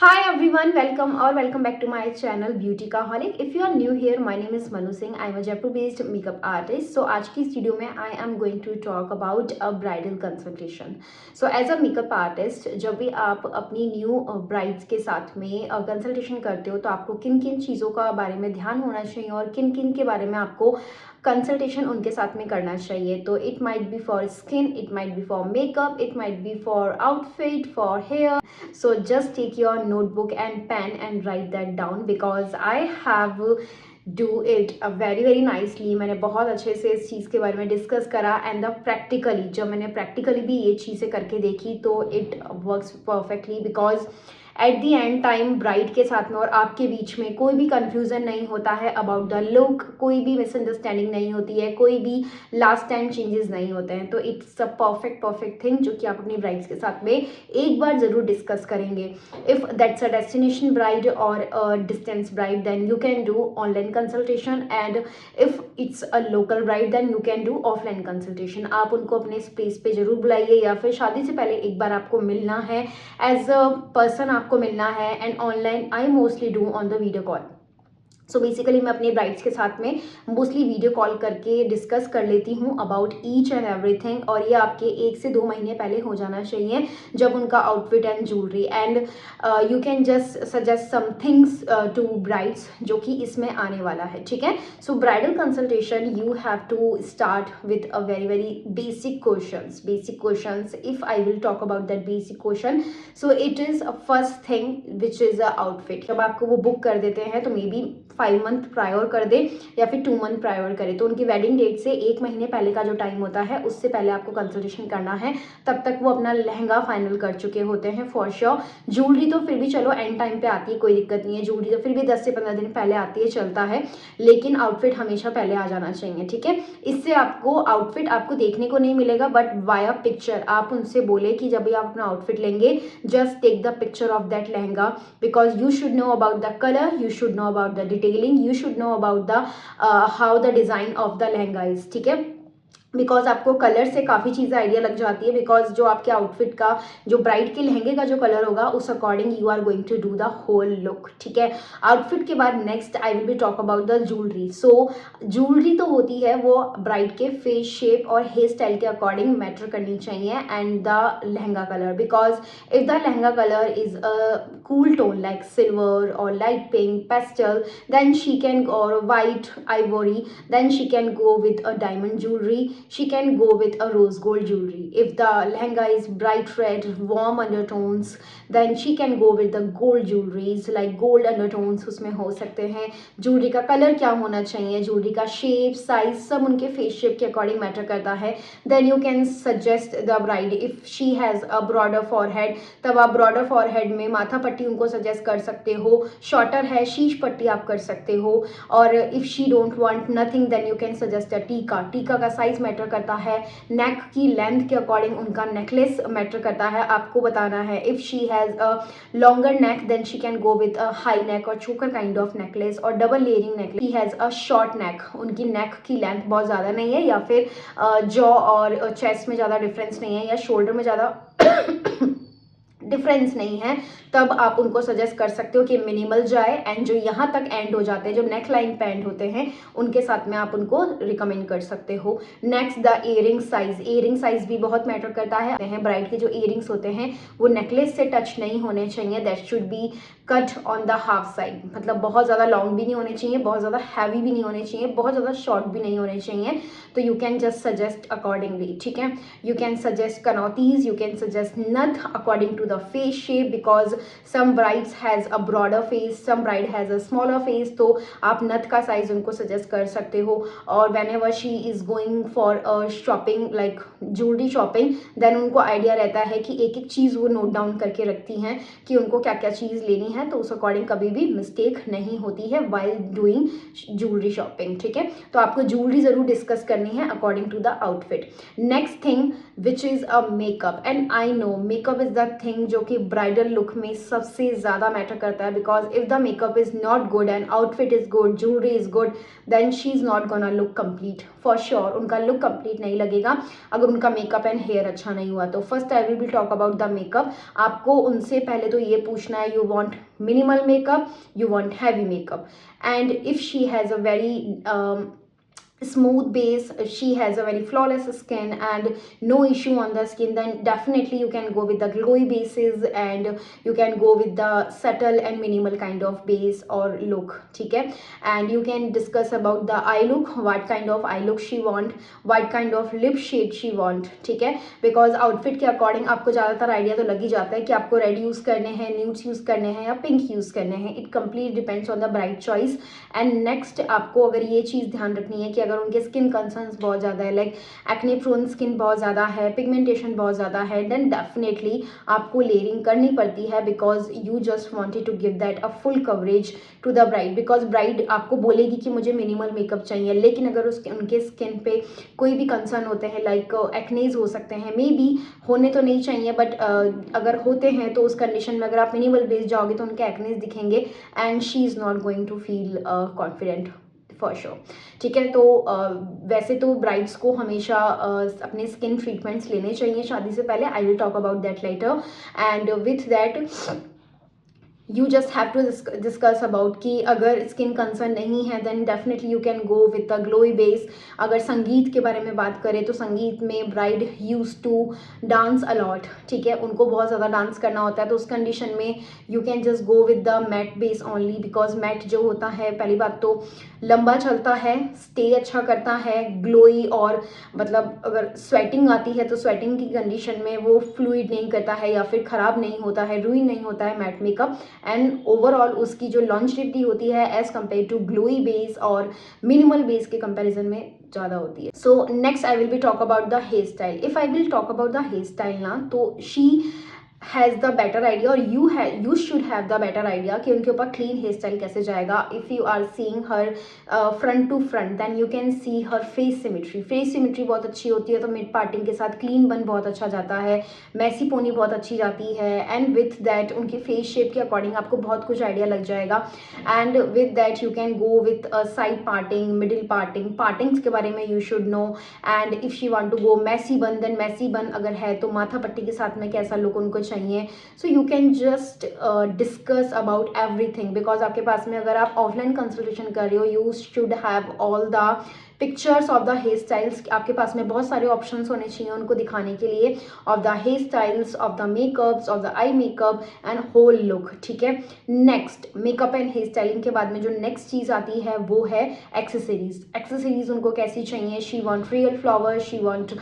Hi everyone, welcome back to my channel Beauty का हॉलिक. If you are new here, my name is Manu Singh. I am a Jaipur based makeup artist. So आज की इस video में I am going to talk about a bridal consultation. So as a makeup artist, जब भी आप अपनी new brides के साथ में कंसल्टेशन करते हो तो आपको किन किन चीज़ों का बारे में ध्यान होना चाहिए और किन किन के बारे में आपको कंसल्टेशन उनके साथ में करना चाहिए. तो it might be for skin, it might be for makeup, it might be for outfit, for hair. So just take your notebook and pen and write that down because I have do it very nicely. मैंने बहुत अच्छे से इस चीज़ के बारे में discuss करा and the practically जब मैंने प्रैक्टिकली भी ये चीज़ें करके देखी तो it works perfectly because at the and time bride के साथ में और आपके बीच में कोई भी कन्फ्यूज़न नहीं होता है अबाउट द लुक, कोई भी मिसअंडरस्टैंडिंग नहीं होती है, कोई भी लास्ट टाइम चेंजेस नहीं होते हैं. तो इट्स अ परफेक्ट थिंग जो कि आप अपनी ब्राइड्स के साथ में एक बार ज़रूर डिस्कस करेंगे. If that's a destination bride और a distance bride then you can do online consultation and if it's a local bride then you can do offline consultation. आप उनको अपने प्लेस पे ज़रूर बुलाइए या फिर शादी से पहले एक बार आपको मिलना है एज अ पर्सन आपको मिलना है. And online I mostly do on the video call. So basically मैं अपनी ब्राइड्स के साथ में मोस्टली वीडियो कॉल करके डिस्कस कर लेती हूँ अबाउट ईच एंड एवरीथिंग और ये आपके 1 से 2 महीने पहले हो जाना चाहिए जब उनका outfit and jewellery and you can just suggest some things to brides जो कि इसमें आने वाला है. ठीक है. So bridal consultation you have to start with a very basic questions. If I will talk about that basic question so it is a first thing which is a outfit. जब आपको वो बुक कर देते हैं तो may be 5 month prior कर दे या फिर 2 मंथ प्रायर करे तो उनकी वेडिंग डेट से 1 महीने पहले का जो टाइम होता है उससे पहले आपको कंसल्टेशन करना है. तब तक वो अपना लहंगा फाइनल कर चुके होते हैं फॉर श्योर. ज्वेलरी तो फिर भी चलो एंड टाइम पे आती है, कोई दिक्कत नहीं है. ज्वेलरी तो फिर भी 10 से 15 दिन पहले आती है, चलता है. लेकिन आउटफिट हमेशा पहले आ जाना चाहिए. ठीक है. इससे आपको आउटफिट आपको देखने को नहीं मिलेगा बट वाया पिक्चर आप उनसे बोले कि जब भी आप अपना आउटफिट लेंगे just take the picture of that lehenga because you should know about the colour, you should know about the detailing, you should know about the how the design of the lehenga is. ठीक है. Because आपको colour से काफ़ी चीज़ें idea लग जाती है because जो आपके आउटफिट का जो ब्राइड के लहंगे का जो कलर होगा उस according you are going to do the whole look. ठीक है. आउटफिट के बाद next I will be talk about the jewellery. So jewellery तो होती है वो ब्राइड के फेस शेप और हेयर स्टाइल के अकॉर्डिंग मैटर करनी चाहिए and the lehenga colour because if the lehenga colour is a cool tone like silver और light pink pastel then she can और white ivory then she can go with a diamond jewellery. She can go with a rose gold jewelry. If the lehenga is bright red, warm undertones, then she can go with the gold jewelries like gold undertones उसमें हो सकते हैं. Jewellery का colour क्या होना चाहिए, jewellery का shape size सब उनके फेस शेप के अकॉर्डिंग मैटर करता है. Then you can suggest the bride if she has a broader forehead तब आप ब्रॉडर फॉरहेड में माथा पट्टी उनको सजेस्ट कर सकते हो. शॉर्टर है शीश पट्टी आप कर सकते हो. और if she don't want nothing then you can suggest a tikka का साइज मैटर करता है. नेक की लेंथ के अकॉर्डिंग उनका नेकलेस मैटर करता है. आपको बताना है if she has a longer neck then she can go with a high neck और चोकर काइंड ऑफ नेकलेस और double layering necklace. She has a short neck, उनकी नेक की लेंथ बहुत ज़्यादा नहीं है या फिर जॉ और चेस्ट में ज़्यादा डिफरेंस नहीं है या शोल्डर में ज़्यादा डिफरेंस नहीं है तब आप उनको सजेस्ट कर सकते हो कि मिनिमल जाए एंड जो यहाँ तक एंड हो जाते हैं जो नेक लाइन पे एंड होते हैं उनके साथ में आप उनको रिकमेंड कर सकते हो. नेक्स्ट द इयरिंग साइज भी बहुत मैटर करता है. ब्राइड के जो इयरिंग्स होते हैं वो नेकलेस से टच नहीं होने चाहिए. That should be cut on the half side. मतलब बहुत ज़्यादा लॉन्ग भी नहीं होने चाहिए, बहुत ज़्यादा हैवी भी नहीं होने चाहिए, बहुत ज़्यादा शॉर्ट भी नहीं होने चाहिए. तो you can just suggest accordingly. ठीक है. यू कैन सजेस्ट कनौतीज, you can suggest nath according to the face shape because some brides has a broader face, some bride has a smaller face. तो आप नथ का साइज उनको सजेस्ट कर सकते हो. और whenever she is going for a shopping like jewelry shopping then उनको आइडिया रहता है कि एक एक चीज़ वो नोट डाउन करके रखती हैं कि उनको क्या क्या चीज़ लेनी है. तो उस अकॉर्डिंग कभी भी मिस्टेक नहीं होती है while doing jewelry shopping. ठीक है. तो आपको ज्वेलरी ज़रूर डिस्कस करनी है according to the outfit. Next thing which is a makeup and I know makeup is the thing जो कि ब्राइडल लुक में सबसे ज़्यादा मैटर करता है, because if the makeup is not good and outfit is good, jewellery is good, then she is not gonna look complete for sure. उनका look complete नहीं लगेगा अगर उनका मेकअप एंड हेयर अच्छा नहीं हुआ तो। First I will talk about the makeup. आपको उनसे पहले तो ये पूछना है, you want minimal makeup, you want heavy makeup, and if she has a very smooth base, she has a very flawless skin and no issue on the skin, then definitely you can go with the glowy bases and you can go with the subtle and minimal kind of base or look, ठीक है। and you can discuss about the eye look, what kind of eye look she want, what kind of lip shade she want, ठीक है। because outfit के according आपको ज़्यादातर idea तो लग ही जाता है कि आपको रेड यूज़ करने हैं, न्यूड्स यूज़ करने हैं या पिंक यूज़ करने हैं। It complete depends on the bright choice. And next आपको अगर ये चीज़ ध्यान रखनी है कि अगर उनके स्किन कंसर्न्स बहुत ज़्यादा है, लाइक एक्ने प्रोन स्किन बहुत ज़्यादा है, पिगमेंटेशन बहुत ज़्यादा है, देन डेफिनेटली आपको लेयरिंग करनी पड़ती है, because you just wanted to give that a full coverage to the bride. Because bride आपको बोलेगी कि मुझे मिनिमल मेकअप चाहिए, लेकिन अगर उसके उनके स्किन पे कोई भी कंसर्न होते हैं, लाइक एक्नेज हो सकते हैं, मे बी होने तो नहीं चाहिए बट अगर होते हैं तो उस कंडीशन में अगर आप मिनिमल बेस जाओगे तो उनके एक्नेज दिखेंगे and she is not going to feel confident for sure, ठीक है। तो वैसे तो ब्राइड्स को हमेशा अपने स्किन ट्रीटमेंट्स लेने चाहिए शादी से पहले। I will talk about that later. And with that you just have to discuss about कि अगर स्किन कंसर्न नहीं है then definitely you can go with the glowy base. अगर संगीत के बारे में बात करें तो संगीत में bride use to dance a lot, ठीक है, उनको बहुत ज़्यादा डांस करना होता है, तो उस कंडीशन में you can just go with the matte base only, because matte जो होता है पहली बात तो लंबा चलता है, स्टे अच्छा करता है, ग्लोई, और मतलब अगर स्वेटिंग आती है तो स्वेटिंग की कंडीशन में वो फ्लूइड नहीं करता है या फिर ख़राब नहीं होता है, रूइन नहीं होता है मैट मेकअप। एंड ओवरऑल उसकी जो लॉन्जेविटी होती है as compare to glowy base और मिनिमल बेस के कंपैरिजन में ज़्यादा होती है। So next I will be talk about the hair style. If I will talk about the hair style ना, तो she has the better idea, और you should have the better idea कि उनके ऊपर क्लीन हेयर स्टाइल कैसे जाएगा। If you are seeing her front to front then you can C her face symmetry. Face symmetry बहुत अच्छी होती है तो मिड पार्टिंग के साथ क्लीन बन बहुत अच्छा जाता है, मैसी पोनी बहुत अच्छी जाती है, एंड विथ दैट उनके फेस शेप के अकॉर्डिंग आपको बहुत कुछ आइडिया लग जाएगा। And with that you can go with side parting, middle parting, partings के बारे में you should know. And if she want to go messy bun then Massey बन अगर है तो माथा पट्टी के साथ में कैसा लुक उनको चाहिए। So you can just discuss about everything, because आपके पास में अगर आप ऑफलाइन कंसल्टेशन कर रहे हो you should have all the pictures of the hair styles. आपके पास में बहुत सारे ऑप्शंस होने चाहिए उनको दिखाने के लिए, of the hair styles, of the makeups, of the eye makeup and whole look, ठीक है। Next makeup and hair styling के बाद में जो नेक्स्ट चीज़ आती है वो है एक्सेसरीज। एक्सेसरीज उनको कैसी चाहिए, she want real flower, she want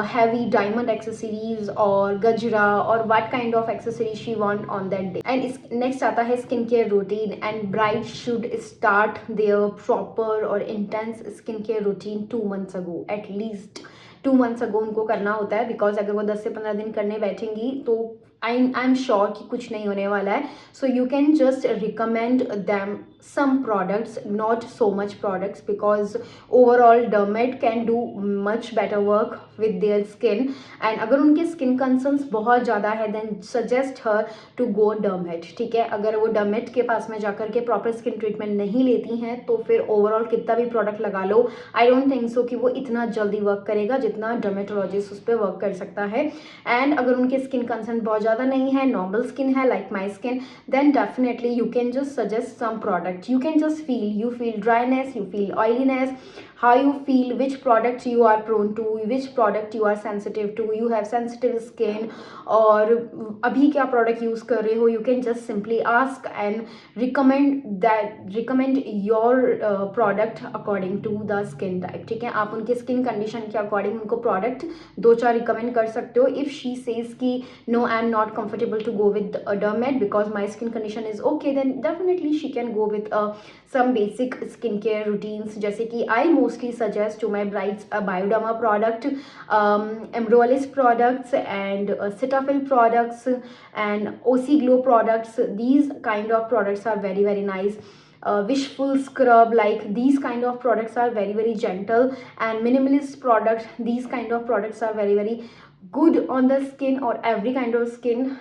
heavy diamond accessories और गजरा, और what kind of accessories she want on that day. And next आता है skin care routine, and bride should start their proper और intense skin care routine 2 months ago, at least 2 months ago उनको करना होता है, because अगर वो 10 से 15 दिन करने बैठेंगी तो आई एम श्योर कि कुछ नहीं होने वाला है। So you can just recommend them some products, not so much products, because overall dermat can do much better work with their skin, and अगर उनके स्किन कंसर्न्स बहुत ज़्यादा है then suggest her to go dermat, ठीक है। अगर वो डर्मेट के पास में जाकर के प्रॉपर स्किन ट्रीटमेंट नहीं लेती हैं तो फिर ओवरऑल कितना भी प्रोडक्ट लगा लो आई डोंट थिंक सो कि वो इतना जल्दी वर्क करेगा जितना डर्मेटोलॉजिस्ट उस पर वर्क कर सकता है। एंड अगर उनके स्किन कंसर्न बहुत ज़्यादा नहीं है, नॉर्मल स्किन है like my skin, then definitely you can just suggest some product. You can just you feel dryness, you feel oiliness, how you feel, which product you are prone to, which product you are sensitive to, you have sensitive skin, और अभी क्या product use कर रहे हो, you can just simply ask and recommend your product according to the skin type, ठीक है। आप उनके skin condition के according उनको product 2-4 recommend कर सकते हो। if she says कि no I am not comfortable to go with a dermat because my skin condition is okay, then definitely she can go with some basic skincare routines, जैसे कि I mostly suggest to my brides a Bioderma product, Emeraldis products and Cetaphil products and OC Glow products. These kind of products are very very nice. Wishful scrub, like these kind of products are very very gentle, and minimalist products, these kind of products are very very good on the skin or every kind of skin,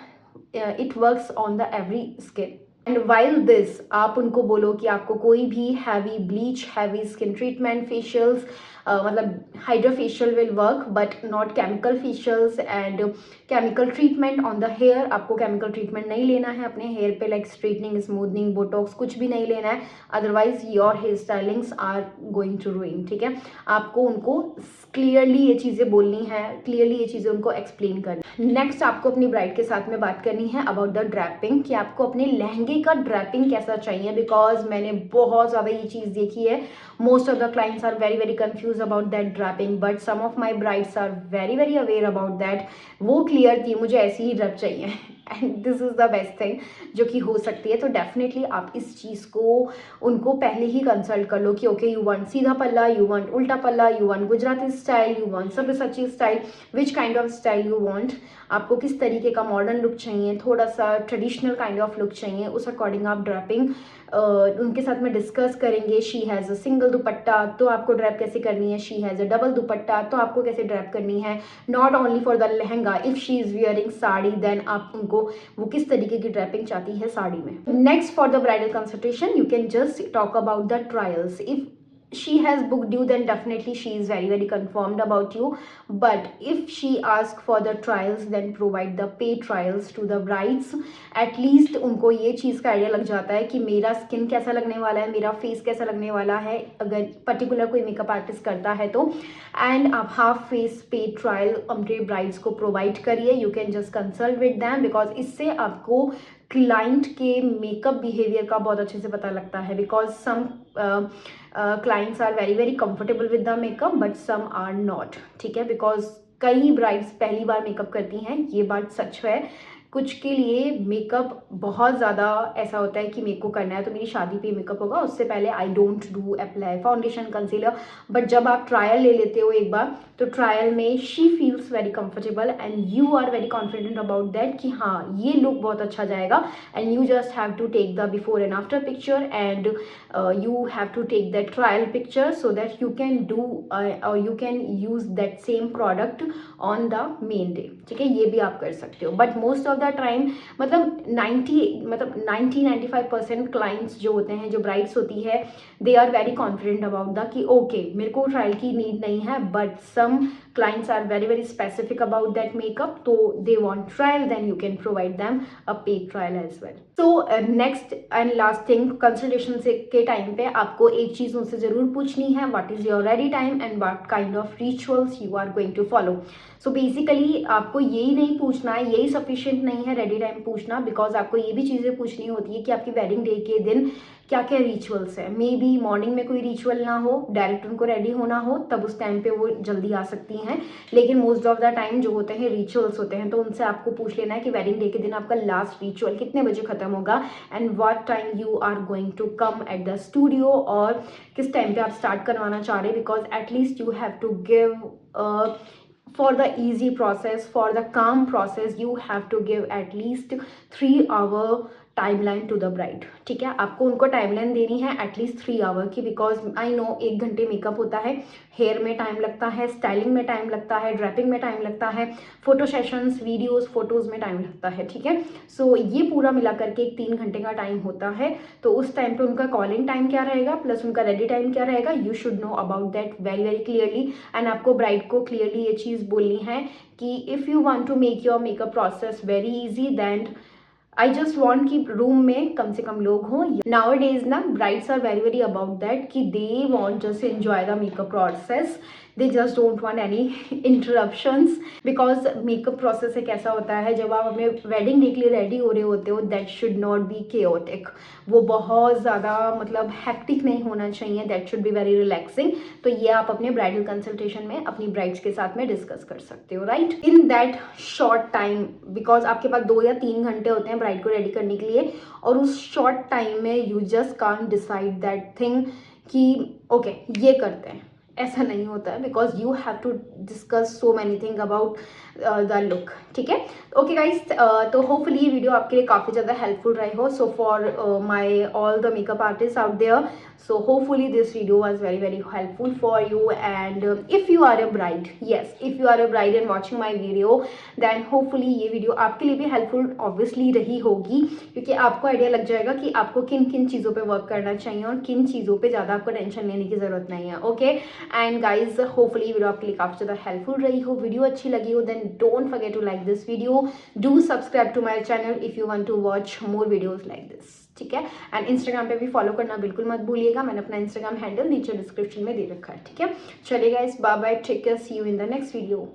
it works on the every skin. And while this आप उनको बोलो कि आपको कोई भी heavy bleach, heavy skin treatment, facials, मतलब hydra facial will work but not chemical facials and chemical treatment on the hair. आपको chemical treatment नहीं लेना है अपने हेयर पे, लाइक स्ट्रेटनिंग, स्मूथनिंग, बोटॉक्स कुछ भी नहीं लेना है, otherwise your hair stylings are going to ruin. ठीक है, आपको उनको क्लियरली ये चीज़ें बोलनी है, क्लियरली ये चीज़ें उनको एक्सप्लेन करनी। नेक्स्ट आपको अपनी ब्राइड के साथ में बात करनी है अबाउट द ड्रैपिंग, कि आपको अपने लहंगे का ड्रैपिंग कैसा चाहिए, बिकॉज मैंने बहुत ज़्यादा ये चीज़ देखी है। Most of the clients are very very confuse about that draping, but some of my brides are very very aware about that. वो क्लियर थी, मुझे ऐसी ही ड्रैप चाहिए and this is the best thing जो कि हो सकती है। तो डेफिनेटली आप इस चीज़ को उनको पहले ही कंसल्ट कर लो कि ओके यू वांट सीधा पल्ला, यू वांट उल्टा पल्ला, you want Gujarati style, you want Sabyasachi style, which kind of style you want. आपको किस तरीके का मॉडर्न लुक चाहिए, थोड़ा सा ट्रेडिशनल काइंड ऑफ लुक चाहिए, उस अकॉर्डिंग आप ड्रैपिंग उनके साथ में डिस्कस करेंगे। She has a single dupatta तो आपको ड्रैप कैसे करनी है, she has a double dupatta तो आपको कैसे ड्रैप करनी है, not only for the lehenga. If she is wearing sari then आप उनको वो किस तरीके की ड्रैपिंग चाहती है साड़ी में। Next for the bridal consultation you can just talk about the trials. If she has booked you then definitely she is very very confirmed about you, but if she asks for the trials then provide the paid trials to the brides। at least उनको ये चीज़ का idea लग जाता है कि मेरा skin कैसा लगने वाला है, मेरा फेस कैसा लगने वाला है, अगर पर्टिकुलर कोई मेकअप आर्टिस्ट करता है तो। एंड आप हाफ फेस पेड ट्रायल अपने ब्राइड्स को प्रोवाइड करिए, you can just consult with them, because इससे आपको क्लाइंट के मेकअप बिहेवियर का बहुत अच्छे से पता लगता है। Because some clients are very very comfortable with the makeup but some are not. ठीक है, बिकॉज कई ब्राइड्स पहली बार मेकअप करती हैं, ये बात सच है। कुछ के लिए मेकअप बहुत ज़्यादा ऐसा होता है कि मेरे को करना है तो मेरी शादी पे मेकअप होगा, उससे पहले I don't do apply foundation concealer. But जब आप ट्रायल ले लेते हो एक बार तो ट्रायल में she feels very comfortable and you are very confident about that कि हाँ ये लुक बहुत अच्छा जाएगा। And you just have to take the before and after picture and you have to take that trial picture so that you can do or you can use that same product on the main day। ठीक है, ये भी आप कर सकते हो। But most of the time मतलब 90-95% clients जो होते हैं, जो ब्राइड्स होती है, they are very confident about the कि ओके मेरे को ट्रायल की नीड नहीं है। But some clients are very very specific about that makeup, so they want trial, then you can provide them a paid trial as well। so next and last thing, consultation से के time पे आपको एक चीज़ उनसे ज़रूर पूछनी है, what is your ready time and what kind of rituals you are going to follow। So basically आपको यही नहीं पूछना है, यही सफिशिएंट नहीं है रेडी टाइम पूछना, बिकॉज आपको ये भी चीज़ें पूछनी होती है कि आपकी वेडिंग डे के दिन क्या क्या रिचुअल्स है। मे बी मॉर्निंग में कोई रिचुअल ना हो, डायरेक्ट उनको रेडी होना हो, तब उस टाइम पे वो जल्दी आ सकती हैं। लेकिन मोस्ट ऑफ द टाइम जो होते हैं रिचुअल्स होते हैं, तो उनसे आपको पूछ लेना है कि वेडिंग डे के दिन आपका लास्ट रिचुअल कितने बजे खत्म होगा and what time you are going to come at the studio, और किस टाइम पे आप स्टार्ट करवाना चाह रहे हैं। Because at least you have to give for the easy process, for the calm process, you have to give at least 3 hour timeline to the bride. ठीक है, आपको उनको टाइमलाइन देनी है एटलीस्ट 3 आवर की, बिकॉज आई नो 1 घंटे makeup होता है, हेयर में टाइम लगता है, स्टाइलिंग में टाइम लगता है, ड्रैपिंग में टाइम लगता है, फोटो सेशंस, वीडियोस, फोटोज़ में टाइम लगता है। ठीक है, सो ये पूरा मिला करके 3 घंटे का टाइम होता है। तो उस टाइम पे उनका कॉलिंग टाइम क्या रहेगा प्लस उनका रेडी टाइम क्या रहेगा, you should know about that very very clearly. And आपको ब्राइड को क्लियरली ये चीज़ बोलनी है कि if you want to make your makeup process very easy then I just want कि रूम में कम से कम लोग हों। नाउ डेज ना brides are very very about that कि they want just enjoy the makeup process, they just don't want any interruptions. Because makeup process एक ऐसा होता है जब आप अपने वेडिंग डे के लिए रेडी हो रहे होते हो, that should not be chaotic. वो बहुत ज़्यादा मतलब हैक्टिक नहीं होना चाहिए, that should be very relaxing. तो ये आप अपने ब्राइडल कंसल्टेशन में अपनी ब्राइड्स के साथ में डिस्कस कर सकते हो, right, in that short time. Because आपके पास 2 या 3 घंटे होते हैं ब्राइड को रेडी करने के लिए, और उस शॉर्ट टाइम में you just can't decide that thing कि ओके ये करते हैं, ऐसा नहीं होता है, because you have to discuss so many thing about the look, ठीक है। ओके गाइज, तो होपफुली ये वीडियो आपके लिए काफ़ी ज़्यादा हेल्पफुल रही हो। So for my all the makeup artist out there, so hopefully this video was very helpful for you. And if you are a bride, yes, if you are a bride and watching my video, then hopefully ये video आपके लिए भी helpful obviously रही होगी, क्योंकि आपको idea लग जाएगा कि आपको किन किन चीज़ों पे वर्क करना चाहिए और किन चीज़ों पे ज़्यादा आपको टेंशन लेने की ज़रूरत नहीं है। Okay and guys, hopefully video आपके लिए काफ़ी ज़्यादा हेल्पफुल रही हो। वीडियो अच्छी लगी हो then don't forget to like this video, do subscribe to my channel if you want to watch more videos like this, ठीक है। एंड इंस्टाग्राम पे भी फॉलो करना बिल्कुल मत भूलिएगा, मैंने अपना इंस्टाग्राम हैंडल नीचे डिस्क्रिप्शन में दे रखा है, ठीक है। चलिए guys, bye bye, take care, see you in the next video.